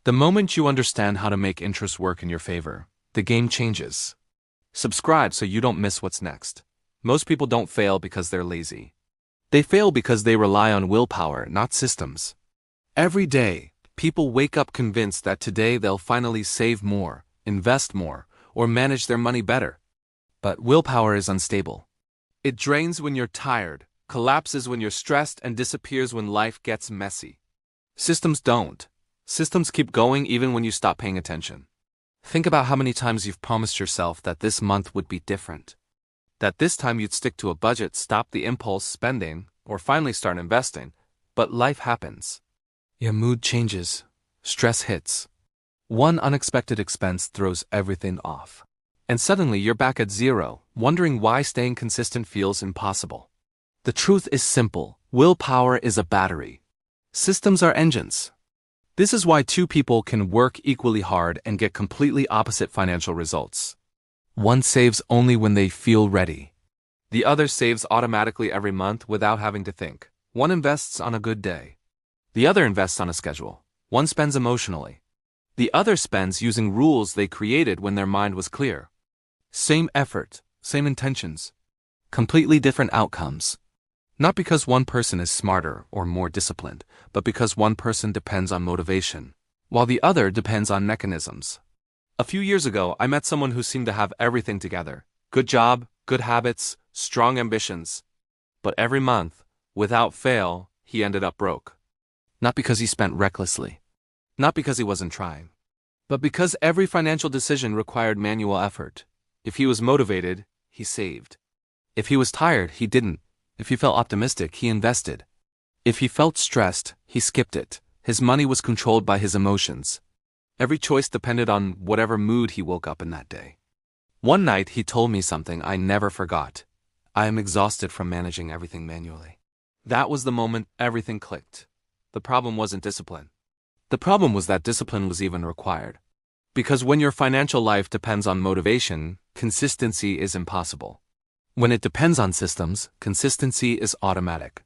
The moment you understand how to make interest work in your favor, the game changes. Subscribe so you don't miss what's next. Most people don't fail because they're lazy. They fail because they rely on willpower, not systems. Every day, people wake up convinced that today they'll finally save more, invest more, or manage their money better. But willpower is unstable. It drains when you're tired, collapses when you're stressed, and disappears when life gets messy. Systems don't. Systems keep going even when you stop paying attention. Think about how many times you've promised yourself that this month would be different. That this time you'd stick to a budget, stop the impulse spending, or finally start investing. But life happens. Your mood changes. Stress hits. One unexpected expense throws everything off. And suddenly you're back at zero, wondering why staying consistent feels impossible. The truth is simple. Willpower is a battery. Systems are engines. This is why two people can work equally hard and get completely opposite financial results. One saves only when they feel ready. The other saves automatically every month without having to think. One invests on a good day. The other invests on a schedule. One spends emotionally. The other spends using rules they created when their mind was clear. Same effort, same intentions. Completely different outcomes. Not because one person is smarter or more disciplined, but because one person depends on motivation, while the other depends on mechanisms. A few years ago, I met someone who seemed to have everything together. Good job, good habits, strong ambitions. But every month, without fail, he ended up broke. Not because he spent recklessly. Not because he wasn't trying. But because every financial decision required manual effort. If he was motivated, he saved. If he was tired, he didn't. If he felt optimistic, he invested. If he felt stressed, he skipped it. His money was controlled by his emotions. Every choice depended on whatever mood he woke up in that day. One night, he told me something I never forgot. I am exhausted from managing everything manually. That was the moment everything clicked. The problem wasn't discipline. The problem was that discipline was even required. Because when your financial life depends on motivation, consistency is impossible. When it depends on systems, consistency is automatic.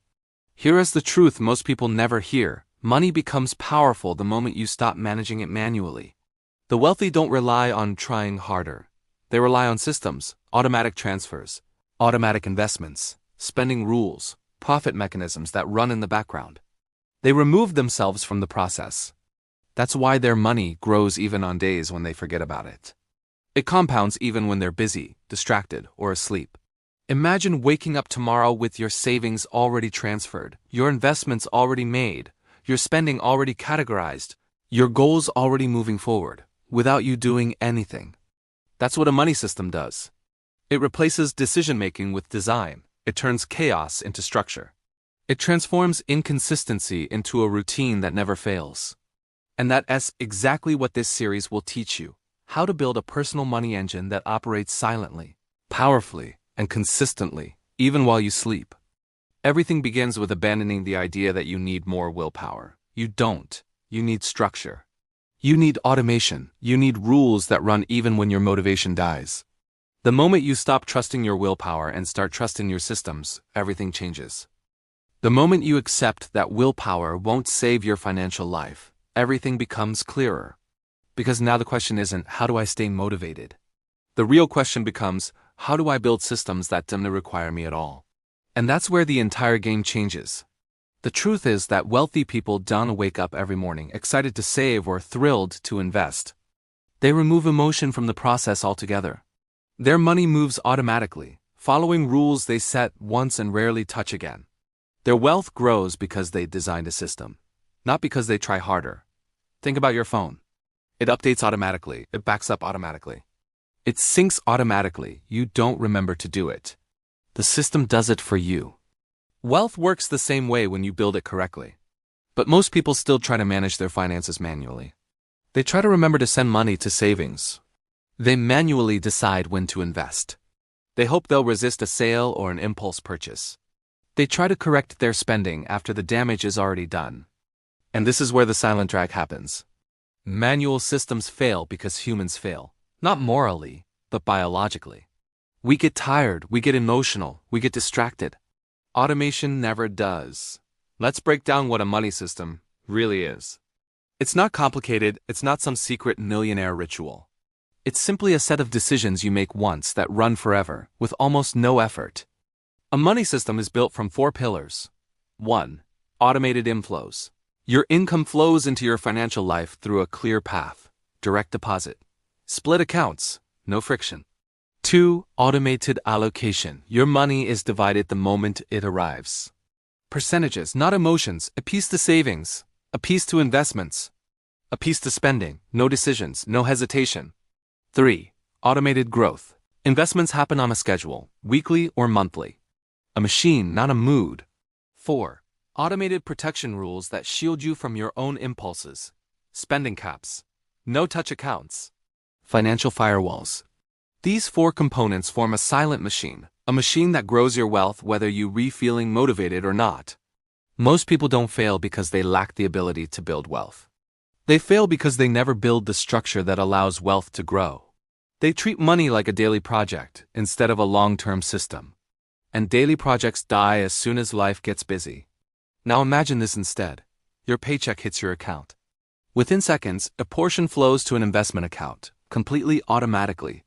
Here is the truth most people never hear. Money becomes powerful the moment you stop managing it manually. The wealthy don't rely on trying harder. They rely on systems, automatic transfers, automatic investments, spending rules, profit mechanisms that run in the background. They remove themselves from the process. That's why their money grows even on days when they forget about it. It compounds even when they're busy, distracted, or asleep. Imagine waking up tomorrow with your savings already transferred, your investments already made, your spending already categorized, your goals already moving forward, without you doing anything. That's what a money system does. It replaces decision-making with design. It turns chaos into structure. It transforms inconsistency into a routine that never fails. And that's exactly what this series will teach you: how to build a personal money engine that operates silently, powerfully, and consistently, even while you sleep. Everything begins with abandoning the idea that you need more willpower. You don't. You need structure. You need automation. You need rules that run even when your motivation dies. The moment you stop trusting your willpower and start trusting your systems, everything changes. The moment you accept that willpower won't save your financial life, everything becomes clearer. Because now the question isn't, how do I stay motivated? The real question becomes, how do I build systems that don't require me at all? And that's where the entire game changes. The truth is that wealthy people don't wake up every morning excited to save or thrilled to invest. They remove emotion from the process altogether. Their money moves automatically, following rules they set once and rarely touch again. Their wealth grows because they designed a system, not because they try harder. Think about your phone. It updates automatically. It backs up automatically. It syncs automatically. You don't remember to do it. The system does it for you. Wealth works the same way when you build it correctly. But most people still try to manage their finances manually. They try to remember to send money to savings. They manually decide when to invest. They hope they'll resist a sale or an impulse purchase. They try to correct their spending after the damage is already done. And this is where the silent drag happens. Manual systems fail because humans fail. Not morally, but biologically. We get tired, we get emotional, we get distracted. Automation never does. Let's break down what a money system really is. It's not complicated, it's not some secret millionaire ritual. It's simply a set of decisions you make once that run forever, with almost no effort. A money system is built from 4 pillars. 1. Automated inflows. Your income flows into your financial life through a clear path. Direct deposit. Split accounts. No friction. 2. Automated allocation. Your money is divided the moment it arrives. Percentages, not emotions. A piece to savings. A piece to investments. A piece to spending. No decisions, no hesitation. 3. Automated growth. Investments happen on a schedule, weekly or monthly. A machine, not a mood. 4. Automated protection rules that shield you from your own impulses. Spending caps. No-touch accounts. Financial firewalls. These 4 components form a silent machine, a machine that grows your wealth whether you feeling motivated or not. Most people don't fail because they lack the ability to build wealth. They fail because they never build the structure that allows wealth to grow. They treat money like a daily project instead of a long-term system. And daily projects die as soon as life gets busy. Now imagine this instead. Your paycheck hits your account. Within seconds, a portion flows to an investment account, completely automatically.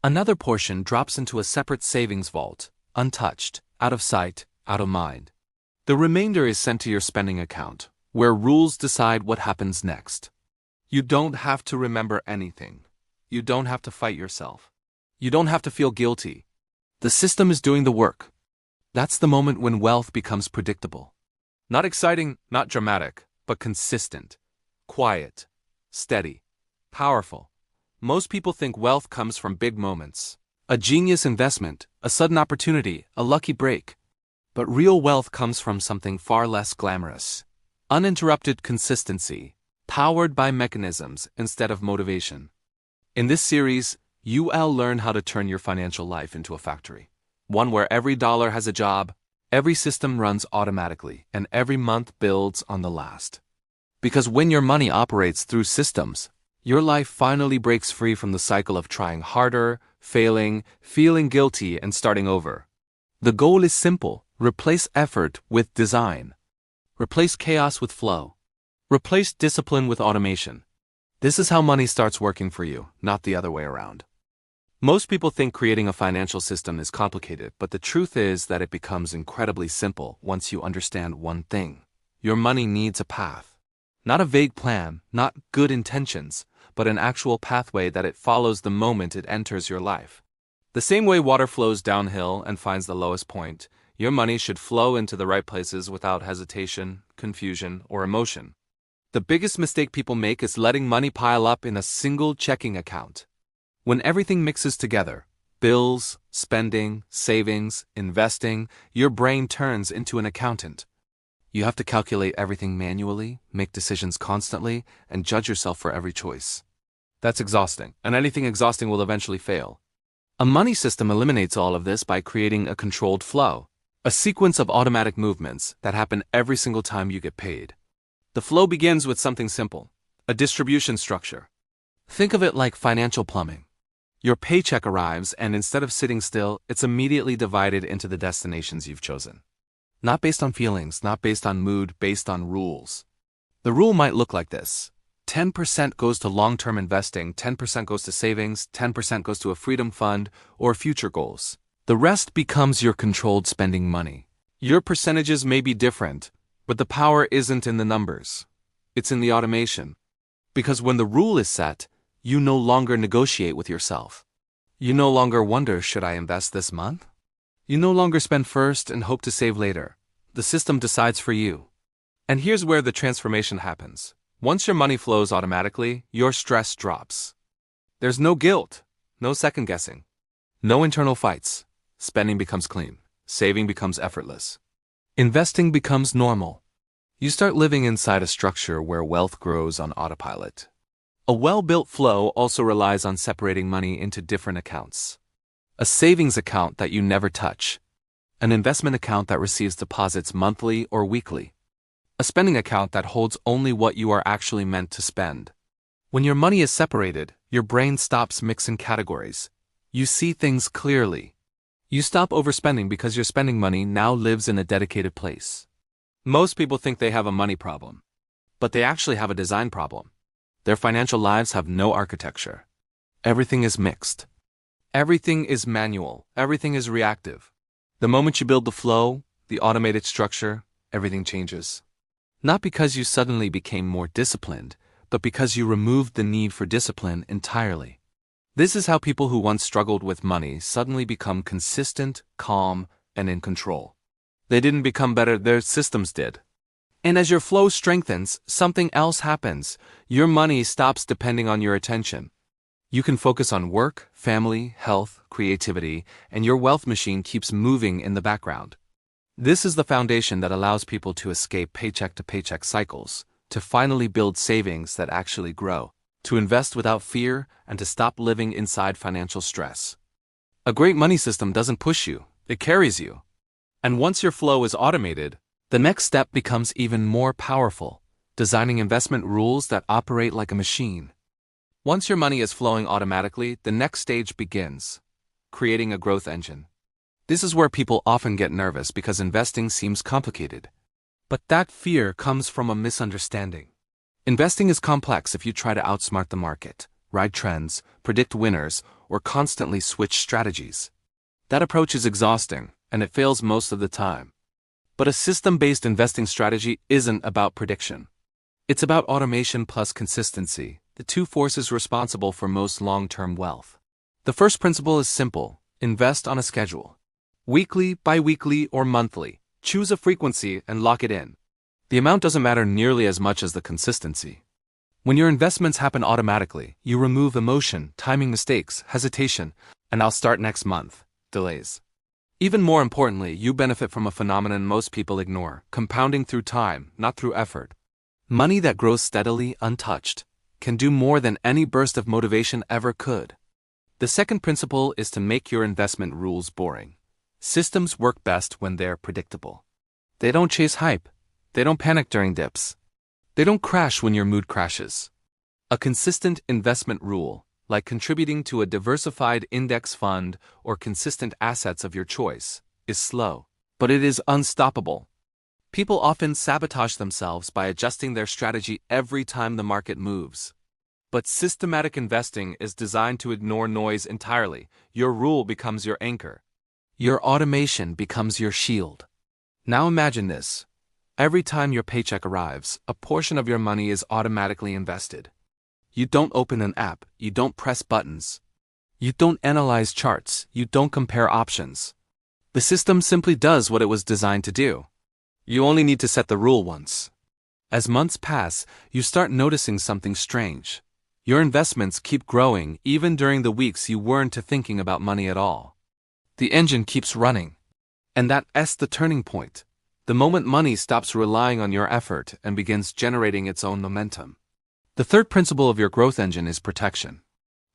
Another portion drops into a separate savings vault, untouched, out of sight, out of mind. The remainder is sent to your spending account, where rules decide what happens next. You don't have to remember anything. You don't have to fight yourself. You don't have to feel guilty. The system is doing the work. That's the moment when wealth becomes predictable. Not exciting, not dramatic, but consistent, quiet, steady, powerful. Most people think wealth comes from big moments, a genius investment, a sudden opportunity, a lucky break. But real wealth comes from something far less glamorous. Uninterrupted consistency, powered by mechanisms instead of motivation. In this series, you'll learn how to turn your financial life into a factory. One where every dollar has a job, every system runs automatically, and every month builds on the last. Because when your money operates through systems, your life finally breaks free from the cycle of trying harder, failing, feeling guilty, and starting over. The goal is simple: replace effort with design. Replace chaos with flow. Replace discipline with automation. This is how money starts working for you, not the other way around. Most people think creating a financial system is complicated, but the truth is that it becomes incredibly simple once you understand one thing. Your money needs a path. Not a vague plan, not good intentions, but an actual pathway that it follows the moment it enters your life. The same way water flows downhill and finds the lowest point, your money should flow into the right places without hesitation, confusion, or emotion. The biggest mistake people make is letting money pile up in a single checking account. When everything mixes together, bills, spending, savings, investing, your brain turns into an accountant. You have to calculate everything manually, make decisions constantly, and judge yourself for every choice. That's exhausting, and anything exhausting will eventually fail. A money system eliminates all of this by creating a controlled flow, a sequence of automatic movements that happen every single time you get paid. The flow begins with something simple, a distribution structure. Think of it like financial plumbing. Your paycheck arrives, and instead of sitting still, it's immediately divided into the destinations you've chosen. Not based on feelings, not based on mood, based on rules. The rule might look like this. 10% goes to long-term investing, 10% goes to savings, 10% goes to a freedom fund or future goals. The rest becomes your controlled spending money. Your percentages may be different, but the power isn't in the numbers. It's in the automation. Because when the rule is set, you no longer negotiate with yourself. You no longer wonder, should I invest this month? You no longer spend first and hope to save later. The system decides for you. And here's where the transformation happens. Once your money flows automatically, your stress drops. There's no guilt, no second guessing, no internal fights. Spending becomes clean. Saving becomes effortless. Investing becomes normal. You start living inside a structure where wealth grows on autopilot. A well-built flow also relies on separating money into different accounts. A savings account that you never touch. An investment account that receives deposits monthly or weekly. A spending account that holds only what you are actually meant to spend. When your money is separated, your brain stops mixing categories. You see things clearly. You stop overspending because your spending money now lives in a dedicated place. Most people think they have a money problem. But they actually have a design problem. Their financial lives have no architecture. Everything is mixed. Everything is manual. Everything is reactive. The moment you build the flow, the automated structure, everything changes. Not because you suddenly became more disciplined, but because you removed the need for discipline entirely. This is how people who once struggled with money suddenly become consistent, calm, and in control. They didn't become better, their systems did. And as your flow strengthens, something else happens. Your money stops depending on your attention. You can focus on work, family, health, creativity, and your wealth machine keeps moving in the background. This is the foundation that allows people to escape paycheck-to-paycheck cycles, to finally build savings that actually grow, to invest without fear, and to stop living inside financial stress. A great money system doesn't push you, it carries you. And once your flow is automated, the next step becomes even more powerful, designing investment rules that operate like a machine. Once your money is flowing automatically, the next stage begins, creating a growth engine. This is where people often get nervous because investing seems complicated. But that fear comes from a misunderstanding. Investing is complex if you try to outsmart the market, ride trends, predict winners, or constantly switch strategies. That approach is exhausting, and it fails most of the time. But a system-based investing strategy isn't about prediction. It's about automation plus consistency, the two forces responsible for most long-term wealth. The first principle is simple: invest on a schedule. Weekly, bi-weekly, or monthly. Choose a frequency and lock it in. The amount doesn't matter nearly as much as the consistency. When your investments happen automatically, you remove emotion, timing mistakes, hesitation, and "I'll start next month" delays. Even more importantly, you benefit from a phenomenon most people ignore: compounding through time, not through effort. Money that grows steadily, untouched, can do more than any burst of motivation ever could. The second principle is to make your investment rules boring. Systems work best when they're predictable. They don't chase hype. They don't panic during dips. They don't crash when your mood crashes. A consistent investment rule, like contributing to a diversified index fund or consistent assets of your choice, is slow, but it is unstoppable. People often sabotage themselves by adjusting their strategy every time the market moves. But systematic investing is designed to ignore noise entirely. Your rule becomes your anchor. Your automation becomes your shield. Now imagine this. Every time your paycheck arrives, a portion of your money is automatically invested. You don't open an app, you don't press buttons. You don't analyze charts, you don't compare options. The system simply does what it was designed to do. You only need to set the rule once. As months pass, you start noticing something strange. Your investments keep growing even during the weeks you weren't thinking about money at all. The engine keeps running. And that's the turning point. The moment money stops relying on your effort and begins generating its own momentum. The third principle of your growth engine is protection.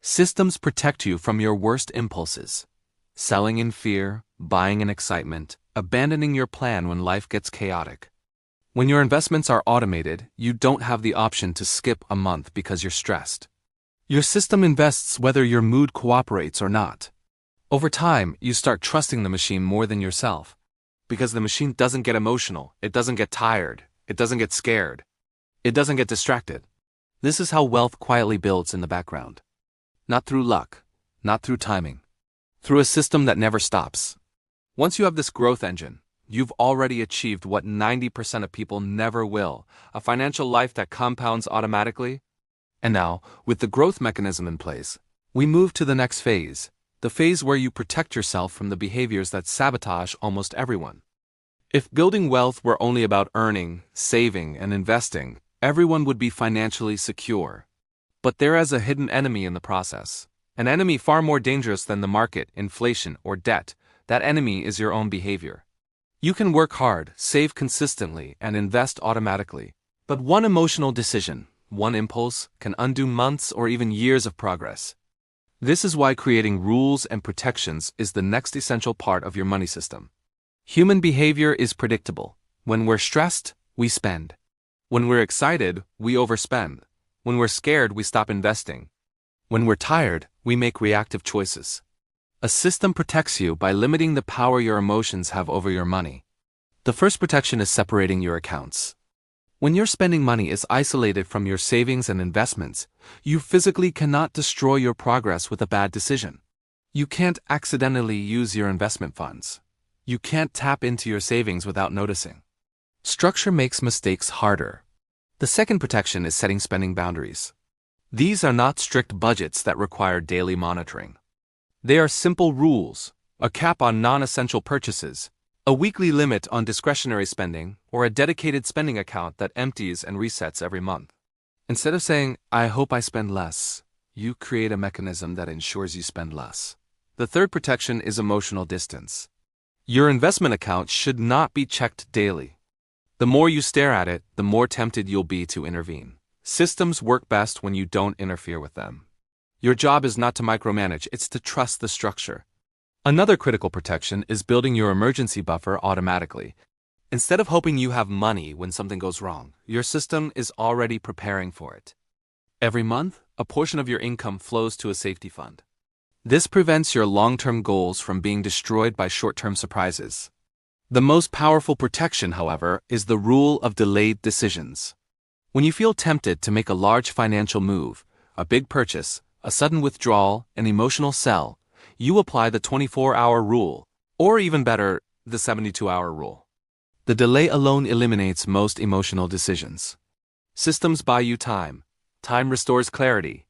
Systems protect you from your worst impulses. Selling in fear, buying in excitement, abandoning your plan when life gets chaotic. When your investments are automated, you don't have the option to skip a month because you're stressed. Your system invests whether your mood cooperates or not. Over time, you start trusting the machine more than yourself. Because the machine doesn't get emotional, it doesn't get tired, it doesn't get scared, it doesn't get distracted. This is how wealth quietly builds in the background. Not through luck, not through timing. Through a system that never stops. Once you have this growth engine, you've already achieved what 90% of people never will: a financial life that compounds automatically. And now, with the growth mechanism in place, we move to the next phase. The phase where you protect yourself from the behaviors that sabotage almost everyone. If building wealth were only about earning, saving, and investing, everyone would be financially secure. But there is a hidden enemy in the process. An enemy far more dangerous than the market, inflation, or debt. That enemy is your own behavior. You can work hard, save consistently, and invest automatically. But one emotional decision, one impulse, can undo months or even years of progress. This is why creating rules and protections is the next essential part of your money system. Human behavior is predictable. When we're stressed, we spend. When we're excited, we overspend. When we're scared, we stop investing. When we're tired, we make reactive choices. A system protects you by limiting the power your emotions have over your money. The first protection is separating your accounts. When your spending money is isolated from your savings and investments, you physically cannot destroy your progress with a bad decision. You can't accidentally use your investment funds. You can't tap into your savings without noticing. Structure makes mistakes harder. The second protection is setting spending boundaries. These are not strict budgets that require daily monitoring. They are simple rules, a cap on non-essential purchases, a weekly limit on discretionary spending, or a dedicated spending account that empties and resets every month. Instead of saying, "I hope I spend less," you create a mechanism that ensures you spend less. The third protection is emotional distance. Your investment account should not be checked daily. The more you stare at it, the more tempted you'll be to intervene. Systems work best when you don't interfere with them. Your job is not to micromanage, it's to trust the structure. Another critical protection is building your emergency buffer automatically. Instead of hoping you have money when something goes wrong, your system is already preparing for it. Every month, a portion of your income flows to a safety fund. This prevents your long-term goals from being destroyed by short-term surprises. The most powerful protection, however, is the rule of delayed decisions. When you feel tempted to make a large financial move, a big purchase, a sudden withdrawal, an emotional sell, you apply the 24-hour rule, or even better, the 72-hour rule. The delay alone eliminates most emotional decisions. Systems buy you time. Time restores clarity.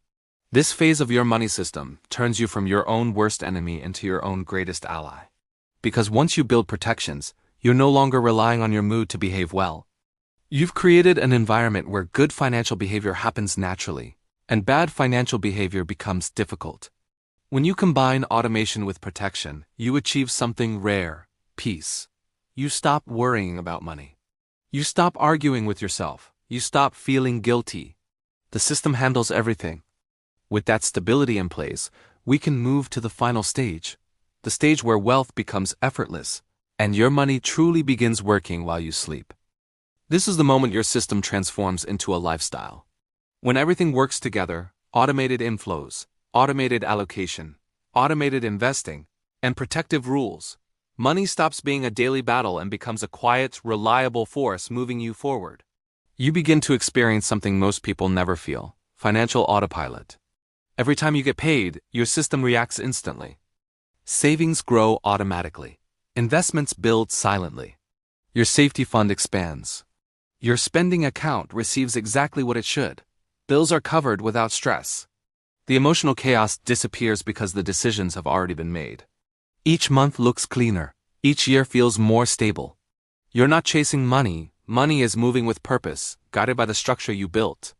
This phase of your money system turns you from your own worst enemy into your own greatest ally. Because once you build protections, you're no longer relying on your mood to behave well. You've created an environment where good financial behavior happens naturally, and bad financial behavior becomes difficult. When you combine automation with protection, you achieve something rare: peace. You stop worrying about money. You stop arguing with yourself. You stop feeling guilty. The system handles everything. With that stability in place, we can move to the final stage, the stage where wealth becomes effortless, and your money truly begins working while you sleep. This is the moment your system transforms into a lifestyle. When everything works together, automated inflows, automated allocation, automated investing, and protective rules, money stops being a daily battle and becomes a quiet, reliable force moving you forward. You begin to experience something most people never feel: financial autopilot. Every time you get paid, your system reacts instantly. Savings grow automatically. Investments build silently. Your safety fund expands. Your spending account receives exactly what it should. Bills are covered without stress. The emotional chaos disappears because the decisions have already been made. Each month looks cleaner. Each year feels more stable. You're not chasing money. Money is moving with purpose, guided by the structure you built.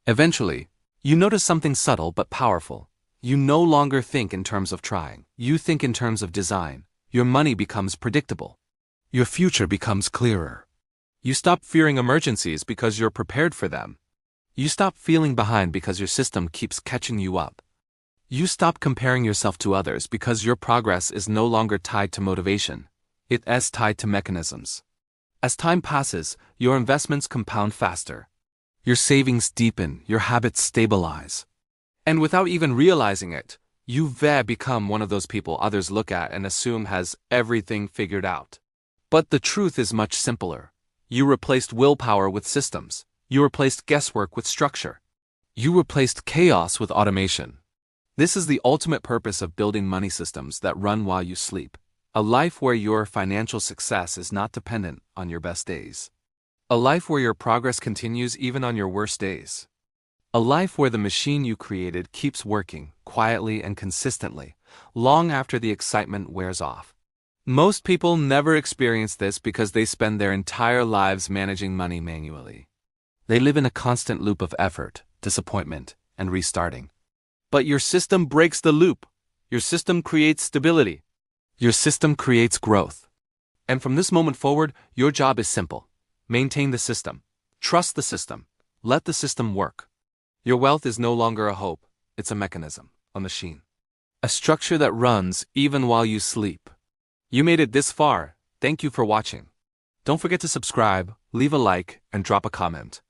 Eventually, you notice something subtle but powerful. You no longer think in terms of trying. You think in terms of design. Your money becomes predictable. Your future becomes clearer. You stop fearing emergencies because you're prepared for them. You stop feeling behind because your system keeps catching you up. You stop comparing yourself to others because your progress is no longer tied to motivation. It is tied to mechanisms. As time passes, your investments compound faster. Your savings deepen, your habits stabilize. And without even realizing it, you've become one of those people others look at and assume has everything figured out. But the truth is much simpler. You replaced willpower with systems. You replaced guesswork with structure. You replaced chaos with automation. This is the ultimate purpose of building money systems that run while you sleep. A life where your financial success is not dependent on your best days. A life where your progress continues even on your worst days. A life where the machine you created keeps working quietly and consistently, long after the excitement wears off. Most people never experience this because they spend their entire lives managing money manually. They live in a constant loop of effort, disappointment, and restarting. But your system breaks the loop. Your system creates stability. Your system creates growth. And from this moment forward, your job is simple. Maintain the system. Trust the system. Let the system work. Your wealth is no longer a hope. It's a mechanism, a machine. A structure that runs even while you sleep. You made it this far. Thank you for watching. Don't forget to subscribe, leave a like, and drop a comment.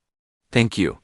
Thank you.